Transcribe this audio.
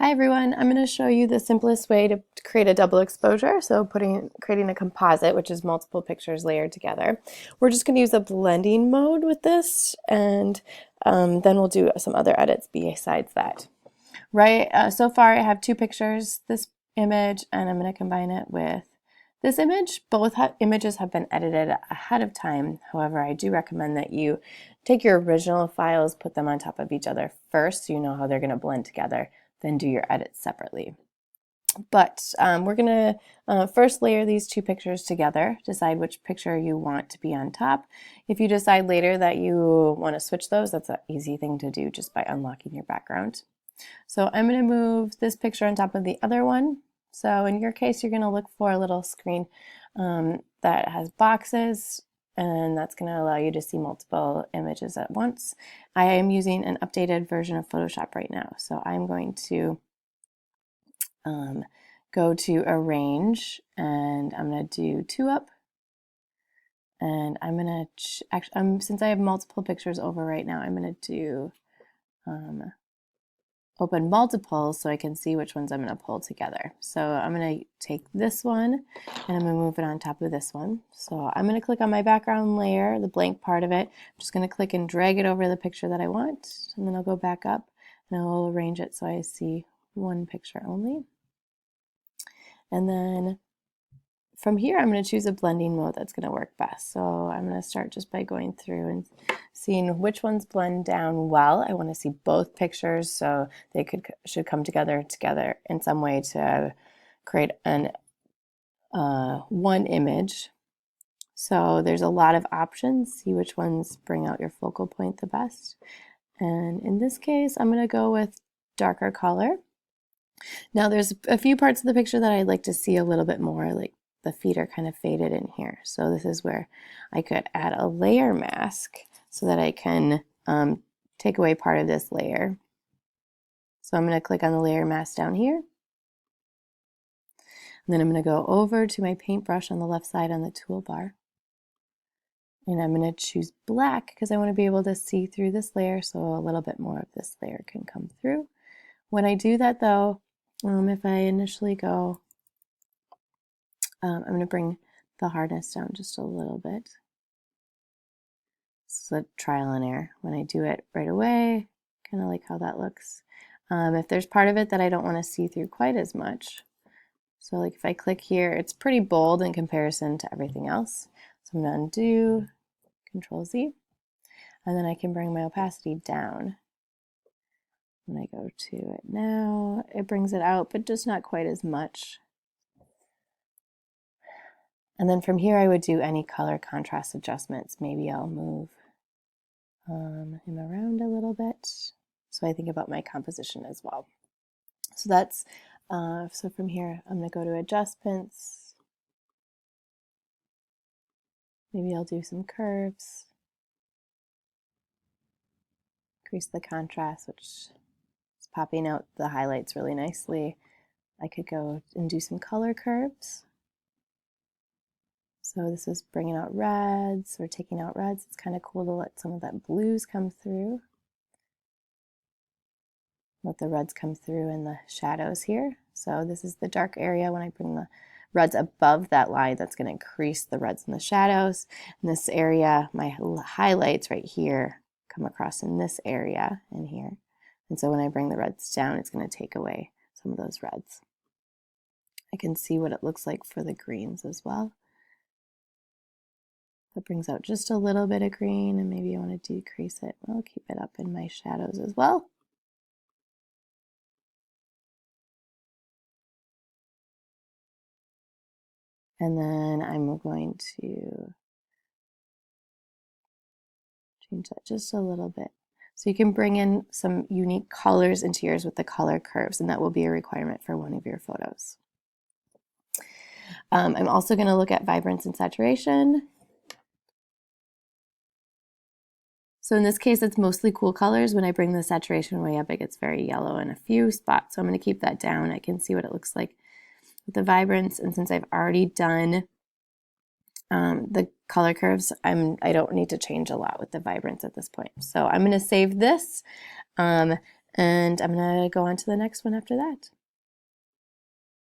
Hi everyone, I'm going to show you the simplest way to create a double exposure. So creating a composite, which is multiple pictures layered together. We're just going to use a blending mode with this, and then we'll do some other edits besides that. So far I have two pictures, this image, and I'm going to combine it with this image. Both images have been edited ahead of time. However, I do recommend that you take your original files, put them on top of each other first so you know how they're going to blend together, then do your edits separately. But we're going to first layer these two pictures together, decide which picture you want to be on top. If you decide later that you want to switch those, that's an easy thing to do just by unlocking your background. So I'm going to move this picture on top of the other one. So in your case, you're going to look for a little screen that has boxes, and that's going to allow you to see multiple images at once. I am using an updated version of Photoshop right now, so I'm going to go to Arrange, and I'm going to do 2 up, and I'm going to since I have multiple pictures over right now, I'm going to do open multiples so I can see which ones I'm going to pull together. So I'm going to take this one and I'm going to move it on top of this one. So I'm going to click on my background layer, the blank part of it. I'm just going to click and drag it over the picture that I want, and then I'll go back up and I'll arrange it so I see one picture only. And then from here, I'm going to choose a blending mode that's going to work best. So I'm going to start just by going through and seeing which ones blend down well. I want to see both pictures so they should come together in some way to create an one image. So there's a lot of options. See which ones bring out your focal point the best. And in this case, I'm going to go with darker color. Now there's a few parts of the picture that I'd like to see a little bit more, like the feet are kind of faded in here. So this is where I could add a layer mask so that I can take away part of this layer. So I'm going to click on the layer mask down here. And then I'm going to go over to my paintbrush on the left side on the toolbar. And I'm going to choose black because I want to be able to see through this layer, so a little bit more of this layer can come through. When I do that though, if I initially go, I'm going to bring the hardness down just a little bit. This is a trial and error. When I do it right away, kind of like how that looks. If there's part of it that I don't want to see through quite as much, so like if I click here, it's pretty bold in comparison to everything else. So I'm going to undo, Control Z, and then I can bring my opacity down. When I go to it now, it brings it out, but just not quite as much. And then from here, I would do any color contrast adjustments. Maybe I'll move him around a little bit. So I think about my composition as well. So that's, so from here, I'm going to go to adjustments. Maybe I'll do some curves. Increase the contrast, which is popping out the highlights really nicely. I could go and do some color curves. So this is bringing out reds or taking out reds. It's kind of cool to let some of that blues come through. Let the reds come through in the shadows here. So this is the dark area. When I bring the reds above that line, that's going to increase the reds in the shadows. In this area, my highlights right here come across in this area in here. And so when I bring the reds down, it's going to take away some of those reds. I can see what it looks like for the greens as well. That brings out just a little bit of green, and maybe I want to decrease it. I'll keep it up in my shadows as well. And then I'm going to change that just a little bit. So you can bring in some unique colors into yours with the color curves, and that will be a requirement for one of your photos. I'm also going to look at vibrance and saturation. So in this case, it's mostly cool colors. When I bring the saturation way up, it gets very yellow in a few spots. So I'm going to keep that down. I can see what it looks like with the vibrance. And since I've already done the color curves, I don't need to change a lot with the vibrance at this point. So I'm going to save this. And I'm going to go on to the next one after that.